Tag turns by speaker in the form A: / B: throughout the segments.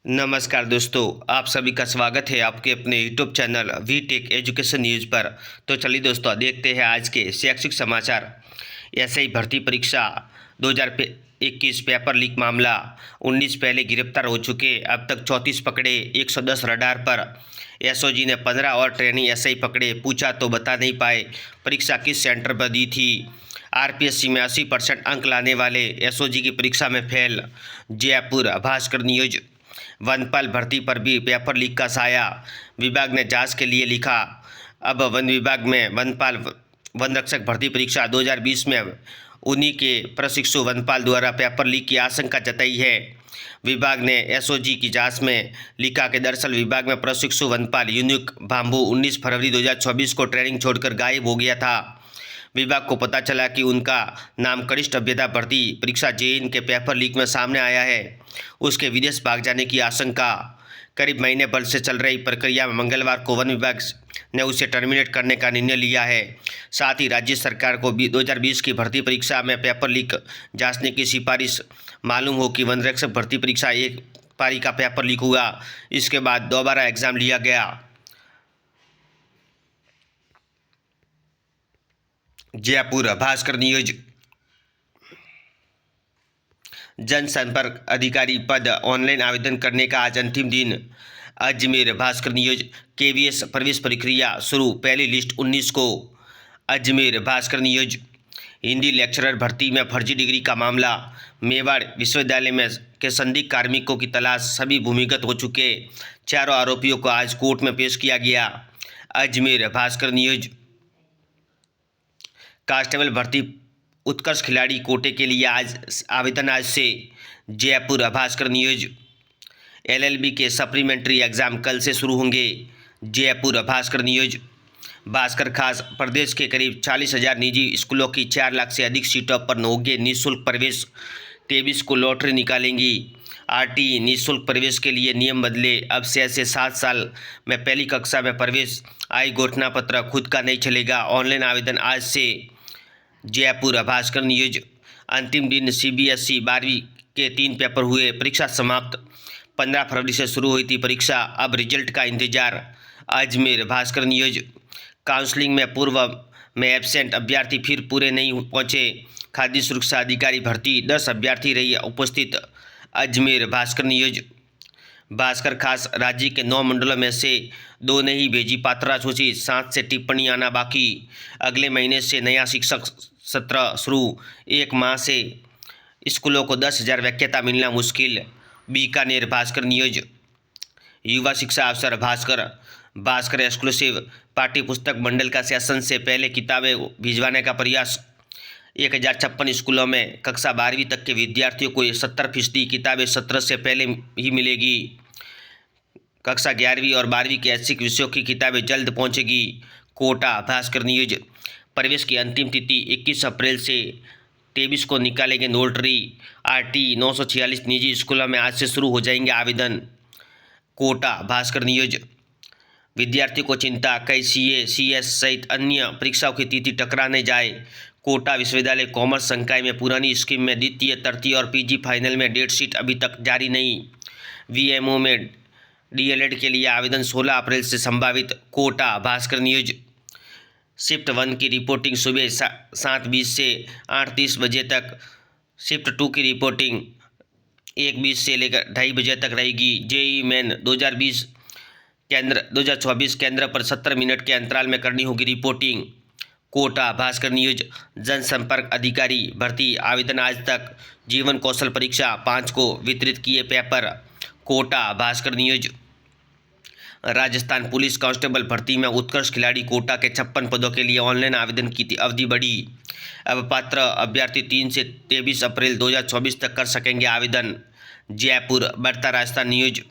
A: नमस्कार दोस्तों, आप सभी का स्वागत है आपके अपने YouTube channel V tech education news पर। तो चलिए दोस्तों, देखते हैं आज के शैक्षिक समाचार। एसआई भर्ती परीक्षा 2021 पेपर लीक मामला। 19 पहले गिरफ्तार हो चुके, अब तक 34 पकड़े, 110 रडार पर। एसओजी ने 15 और ट्रेनिंग एसआई पकड़े, पूछा तो बता नहीं पाए परीक्षा किस सेंटर पर दी थी। आरपीएससी में 80% अंक लाने वाले एसओजी की परीक्षा में फेल। जयपुर भास्कर न्यूज। वनपाल भर्ती पर भी पेपर लीक का साया, विभाग ने जांच के लिए लिखा। अब वन विभाग में वनपाल वन रक्षक भर्ती परीक्षा 2020 में उन्हीं के प्रशिक्षु वनपाल द्वारा पेपर लीक की आशंका जताई है। विभाग ने एसओजी की जांच में लिखा कि दरअसल विभाग में प्रशिक्षु वनपाल यूनिक बाम्बू 19 फरवरी 2024 को ट्रेनिंग छोड़कर गायब हो गया था। विभाग को पता चला कि उनका नाम कनिष्ठ अभ्यता भर्ती परीक्षा जेईई के पेपर लीक में सामने आया है। उसके विदेश भाग जाने की आशंका। करीब महीने भर से चल रही प्रक्रिया में मंगलवार को वन विभाग ने उसे टर्मिनेट करने का निर्णय लिया है। साथ ही राज्य सरकार को 2020 की भर्ती परीक्षा में पेपर लीक जांचने की सिफारिश। मालूम हो कि वन रक्षक भर्ती परीक्षा एक पारी का पेपर लीक हुआ, इसके बाद दोबारा एग्जाम लिया गया। जयपुर भास्कर न्यूज। जनसंपर्क अधिकारी पद ऑनलाइन आवेदन करने का आज अंतिम दिन। अजमेर भास्कर न्यूज। केवीएस प्रवेश प्रक्रिया शुरू, पहली लिस्ट 19 को। अजमेर भास्कर न्यूज। हिंदी लेक्चरर भर्ती में फर्जी डिग्री का मामला। मेवाड़ विश्वविद्यालय में के संदिग्ध कार्मिकों की तलाश, सभी भूमिगत हो चुके। चारों आरोपियों को आज कोर्ट में पेश किया गया। अजमेर भास्कर न्यूज। कांस्टेबल भर्ती उत्कर्ष खिलाड़ी कोटे के लिए आवेदन आज से। जयपुर भास्कर न्यूज। एलएलबी के सप्लीमेंट्री एग्जाम कल से शुरू होंगे। जयपुर भास्कर न्यूज। भास्कर खास, प्रदेश के करीब 40,000 निजी स्कूलों की 4 लाख से अधिक सीटों पर होंगे निःशुल्क प्रवेश। 23 को लॉटरी निकालेंगी आरटीई। निःशुल्क प्रवेश के लिए नियम बदले, अब से 7 साल में पहली कक्षा में प्रवेश। आई घोषणा पत्र खुद का नहीं चलेगा, ऑनलाइन आवेदन आज से। जयपुर भास्कर न्यूज। अंतिम दिन सीबीएसई 12वीं के 3 पेपर हुए, परीक्षा समाप्त। 15 फरवरी से शुरू हुई थी परीक्षा, अब रिजल्ट का इंतजार। अजमेर भास्कर न्यूज। काउंसलिंग में पूर्व में एब्सेंट अभ्यर्थी फिर पूरे नहीं पहुंचे। खाद्य सुरक्षा अधिकारी भर्ती 10 अभ्यर्थी रही उपस्थित। अजमेर भास्कर न्यूज। भास्कर खास, राज्य के 9 मंडलों में से 2 ने ही भेजी पात्रता सूची, 7 से टिप्पणी आना बाकी। अगले महीने से नया शिक्षक सत्र शुरू, 1 माह से स्कूलों को 10,000 व्याख्याता मिलना मुश्किल। बीकानेर भास्कर न्यूज। युवा शिक्षा अफसर भास्कर एक्सक्लूसिव पाठ्य पुस्तक मंडल का सेशन से पहले किताबें भिजवाने का प्रयास। 1056 स्कूलों में कक्षा 12वीं तक के विद्यार्थियों को 70% किताबें सत्र से पहले ही मिलेगी। कक्षा 11वीं और 12वीं के ऐच्छिक विषयों की किताबें जल्द पहुंचेगी। कोटा भास्कर न्यूज। प्रवेश की अंतिम तिथि 21 अप्रैल से 23 को निकालेंगे लॉटरी। आरटीई 946 निजी स्कूलों में आज से शुरू हो जाएंगे आवेदन। कोटा भास्कर न्यूज। विद्यार्थियों को चिंता, कई सीए सीएस सहित अन्य परीक्षाओं की तिथि टकरा नहीं जाए। कोटा विश्वविद्यालय कॉमर्स संकाय में पुरानी स्कीम में द्वितीय, तृतीय और पीजी फाइनल में डेट शीट अभी तक जारी नहीं। वीएमओ में डीएलएड के लिए आवेदन 16 अप्रैल से संभावित। कोटा भास्कर न्यूज। शिफ्ट 1 की रिपोर्टिंग सुबह 7:20 से 8:30 बजे तक। शिफ्ट 2 की रिपोर्टिंग 1:20 से लेकर 2:30 बजे तक रहेगी। जेईई मेन 2024 केंद्र पर 70 मिनट के अंतराल में करनी होगी रिपोर्टिंग। कोटा भास्कर न्यूज। जनसंपर्क अधिकारी भर्ती आवेदन आज तक। जीवन कौशल परीक्षा 5 को वितरित किए paper. Kota Bhaskar news. Rajasthan police constable भर्ती में उत्कर्ष खिलाड़ी कोटा के 56 पदों के लिए ऑनलाइन आवेदन की अवधि बढ़ी। अब पात्र अभ्यर्थी 3 से 23 अप्रैल 2024 तक कर सकेंगे आवेदन। जयपुर बढ़ता राजस्थान न्यूज।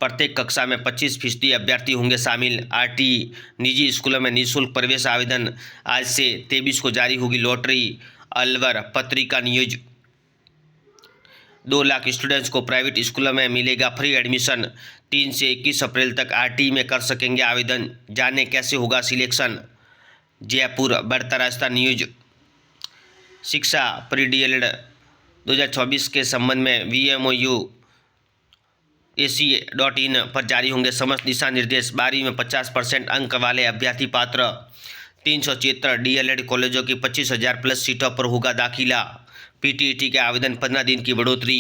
A: प्रत्येक कक्षा में 25% अभ्यर्थी होंगे शामिल। आरटीई निजी स्कूलों में निःशुल्क प्रवेश आवेदन आज से। 23 को जारी होगी लॉटरी। अलवर पत्रिका न्यूज। 2 लाख स्टूडेंट्स को प्राइवेट स्कूलों में मिलेगा फ्री एडमिशन। 3 से 21 अप्रैल तक आरटीई में कर सकेंगे आवेदन। जाने कैसे होगा सिलेक्शन। जयपुर बढ़ता राजस्थान न्यूज। शिक्षा प्री डीएलएड 2024 के संबंध में वीएमओयू JEPUR.ac.in पर जारी होंगे समस्त दिशा निर्देश। 12वीं में 50% अंक वाले अभ्यर्थी पात्र। 376 DLED कॉलेजों की 25,000 प्लस सीटों पर होगा दाखिला। PTET के आवेदन 15 दिन की बढ़ोतरी।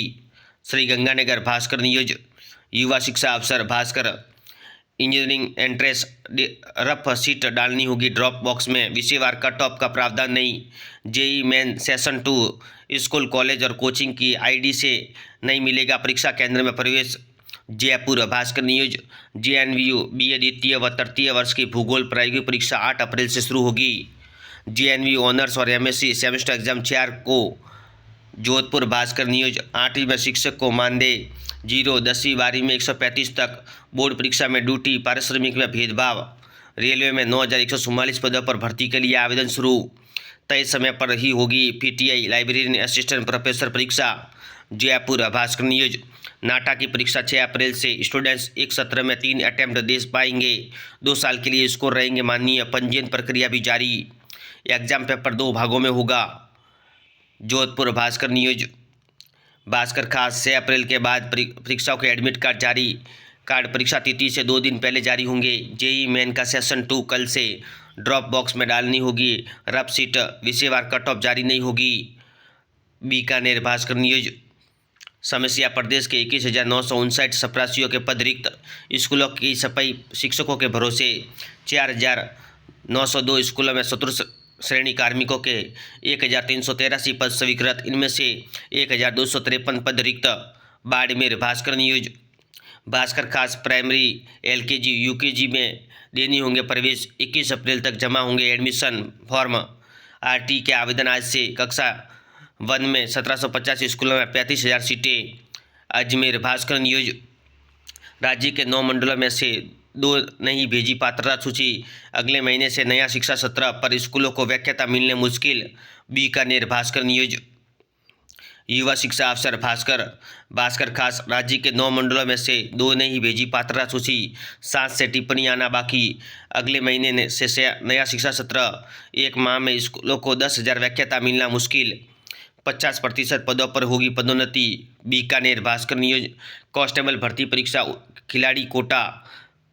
A: श्रीगंगानगर भास्कर न्यूज। युवा शिक्षा अफसर Bhaskar engineering entrance rough seat डालनी होगी ड्रॉप बॉक्स में। विषयवार कट ऑफ का प्रावधान नहीं। JE main session 2 school college और कोचिंग की आईडी से नहीं मिलेगा परीक्षा केंद्र में प्रवेश। Jaipur Bhaskar news. JNVU BA द्वितीय व तृतीय वर्ष की भूगोल प्रायोगिक परीक्षा 8 अप्रैल से शुरू होगी। JNVU ऑनर्स और MSc सेमेस्टर एग्जाम 4 को। जोधपुर भास्कर न्यूज। 8वीं में शिक्षक को मानदेय 0, 10वीं 12वीं में 135 तक। बोर्ड परीक्षा में ड्यूटी पारिश्रमिक में भेदभाव। रेलवे में 9,144 पदों पर भर्ती के लिए आवेदन शुरू। तय समय पर ही होगी PTI लाइब्रेरी असिस्टेंट प्रोफेसर परीक्षा। जयपुर भास्कर न्यूज। नाटा की परीक्षा 6 अप्रैल से। स्टूडेंट्स एक सत्र में 3 अटैम्प्ट दे पाएंगे। 2 साल के लिए स्कोर रहेंगे माननीय। पंजीयन प्रक्रिया भी जारी। एग्जाम पेपर 2 भागों में होगा। जोधपुर भास्कर न्यूज। भास्कर खास 6 अप्रैल के बाद परीक्षाओं के एडमिट कार्ड जारी। कार्ड परीक्षा तिथि से 2 दिन पहले जारी होंगे। जेई मेन का सेशन 2 कल से। ड्रॉप बॉक्स में डालनी होगी रफ सीट। विषयवार कट ऑफ जारी नहीं होगी। बीकानेर भास्कर न्यूज। समस्या प्रदेश के 21,959 चपरासियों के पद रिक्त। स्कूलों की सफाई शिक्षकों के भरोसे। 4,902 स्कूलों में चतुर्थ श्रेणी कार्मिकों के 1,383 पद स्वीकृत। इनमें से 1,253 पद रिक्त। बाड़मेर भास्कर न्यूज। भास्कर खास प्राइमरी LKG UKG में देनी होंगे प्रवेश। 21 अप्रैल तक जमा होंगे एडमिशन फॉर्म। RT के आवेदन आज से। कक्षा 1 में 1750 स्कूलों में 35,000 सीटें। अजमेर भास्कर न्यूज। राज्य के 9 मंडलों में से 2 नहीं भेजी पात्रता सूची। अगले महीने से नया शिक्षा सत्र पर स्कूलों को व्याख्याता मिलने मुश्किल। बीकानेर भास्कर न्यूज। युवा शिक्षा अफसर भास्कर खास। राज्य के 9 मंडलों में से 2 ने ही भेजी पात्रता सूची। 7 से टिप्पणी आना बाकी। अगले महीने से नया शिक्षा सत्र। 1 माह में स्कूलों को 10,000 व्याख्याता मिलना मुश्किल। 50% पदों पर होगी पदोन्नति। बीकानेर भास्कर न्यूज। कांस्टेबल भर्ती परीक्षा खिलाड़ी कोटा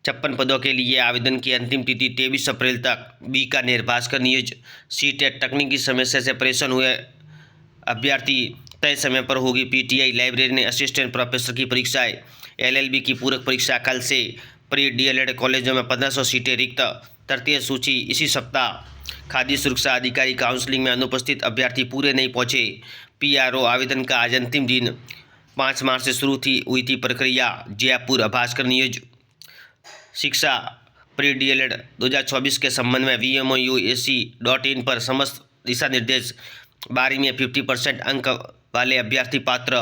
A: 56 पदों के लिए आवेदन की अंतिम तिथि 23 अप्रैल तक। बीकानेर भास्कर न्यूज। सीटेट तकनीकी समस्या से परेशान हुए अभ्यर्थी। तय समय पर होगी PTI लाइब्रेरी असिस्टेंट प्रोफेसर की परीक्षाएं। LLB की पूरक परीक्षा कल से। प्री DLED कॉलेजों में 1500 सीटें रिक्त। तृतीय सूची इसी सप्ताह। खाद्य सुरक्षा अधिकारी काउंसलिंग में अनुपस्थित अभ्यर्थी पूरे नहीं पहुंचे। PRO आवेदन का आज अंतिम दिन। 5 मार्च से शुरू हुई थी प्रक्रिया। जयपुर भास्कर न्यूज। शिक्षा प्री DLED 2024 के संबंध में VMOU.ac.in पर समस्त दिशा निर्देश। 12वीं में 50% अंक वाले अभ्यर्थी पात्र।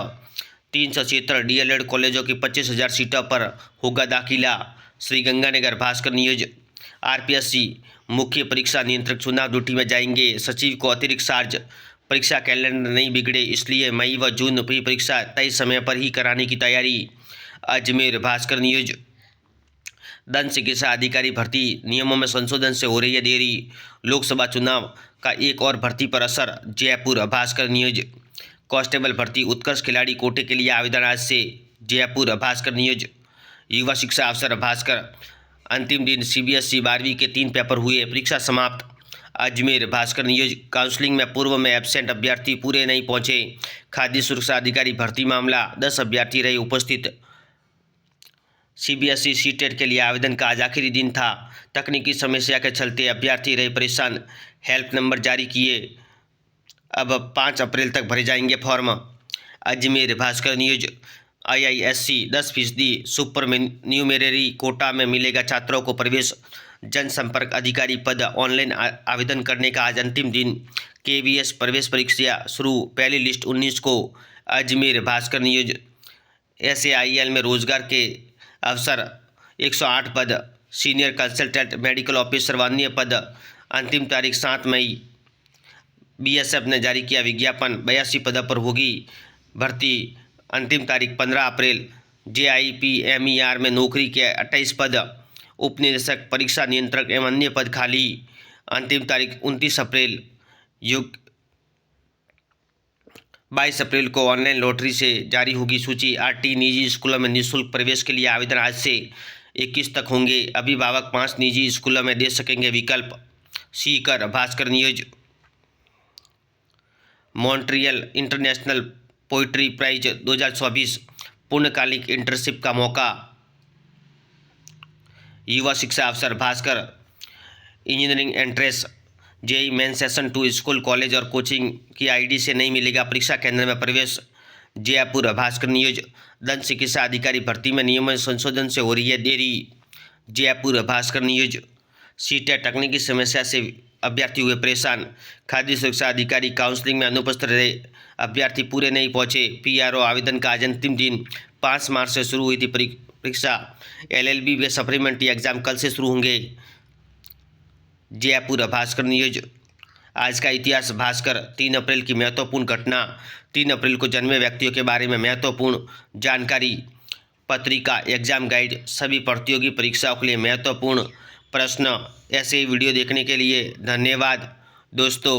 A: 376 DLED कॉलेजों की 25,000 सीटों पर होगा दाखिला। श्रीगंगानगर भास्कर न्यूज। RPSC मुख्य परीक्षा नियंत्रक चुनाव ड्यूटी में जाएंगे। सचिव को अतिरिक्त चार्ज। परीक्षा कैलेंडर नहीं बिगड़े इसलिए मई व जून प्री परीक्षा तय समय पर ही कराने की तैयारी। अजमेर भास्कर न्यूज। दंड चिकित्सा अधिकारी भर्ती नियमों में संशोधन से हो रही है देरी। लोकसभा चुनाव का एक और भर्ती पर असर। जयपुर भास्कर न्यूज। कांस्टेबल भर्ती उत्कर्ष खिलाड़ी कोटे के लिए आवेदन आज से। जयपुर भास्कर न्यूज। युवा शिक्षा अफसर भास्कर। अंतिम दिन CBSE 12वीं के 3 पेपर हुए। परीक्षा समाप्त। अजमेर भास्कर न्यूज। काउंसलिंग में पूर्व में एब्सेंट अभ्यर्थी पूरे नहीं पहुंचे। खाद्य सुरक्षा अधिकारी भर्ती मामला 10 अभ्यर्थी रहे उपस्थित। CBSE सीटेट के लिए आवेदन का आज आखिरी दिन था। तकनीकी समस्या के चलते अभ्यर्थी रहे परेशान। हेल्प नंबर जारी किए। अब 5 अप्रैल तक भरे जाएंगे form. Ajmer Bhaskar news. IISC 10% supernumerary quota में मिलेगा छात्रों को प्रवेश। जनसंपर्क अधिकारी पद ऑनलाइन आवेदन करने का आज अंतिम दिन। KVS प्रवेश परीक्षा शुरू। पहली लिस्ट 19 को। अजमेर भास्कर न्यूज। SAIL में रोजगार के अवसर 108 पद। सीनियर कंसल्टेंट मेडिकल ऑफिसर व अन्य पद। अंतिम तारीख 7 मई। BSF ने जारी किया विज्ञापन। 82 पदों पर होगी भर्ती। अंतिम तारीख 15 अप्रैल। JIPMER में नौकरी के 28 पद। उपनिदेशक परीक्षा नियंत्रक एवं अन्य पद खाली। अंतिम तारीख 29 अप्रैल। 22 अप्रैल को ऑनलाइन लॉटरी से जारी होगी सूची। आरटी निजी स्कूलों में निःशुल्क प्रवेश के लिए आवेदन आज से 21 तक होंगे। अभिभावक 5 निजी स्कूलों में दे सकेंगे विकल्प। Sikar Bhaskar news. Montreal international poetry prize 2024 पूर्णकालिक इंटर्नशिप का मौका। युवा शिक्षा अफसर Bhaskar engineering entrance JEE main session 2 school college और कोचिंग की आईडी से नहीं मिलेगा परीक्षा केंद्र में प्रवेश। जयपुर भास्कर न्यूज। दंत चिकित्सा अधिकारी भर्ती में नियम में संशोधन से हो रही है देरी। जयपुर भास्कर न्यूज। सीटेट तकनीकी समस्या से अभ्यर्थी हुए परेशान। खाद्य सुरक्षा अधिकारी काउंसलिंग में अनुपस्थित रहे, अभ्यर्थी पूरे नहीं पहुंचे। पीआरओ आवेदन का आज अंतिम दिन। 5 मार्च से शुरू हुई थी परीक्षा। एलएलबी के सप्लीमेंट्री एग्जाम कल से शुरू होंगे। जयपुर भास्कर न्यूज। आज का इतिहास भास्कर। 3 अप्रैल की महत्वपूर्ण घटना। 3 अप्रैल को जन्मे व्यक्तियों के बारे में महत्वपूर्ण जानकारी। पत्रिका एग्जाम गाइड सभी प्रतियोगी परीक्षाओं के लिए महत्वपूर्ण प्रश्न। ऐसे ही वीडियो देखने के लिए धन्यवाद दोस्तों।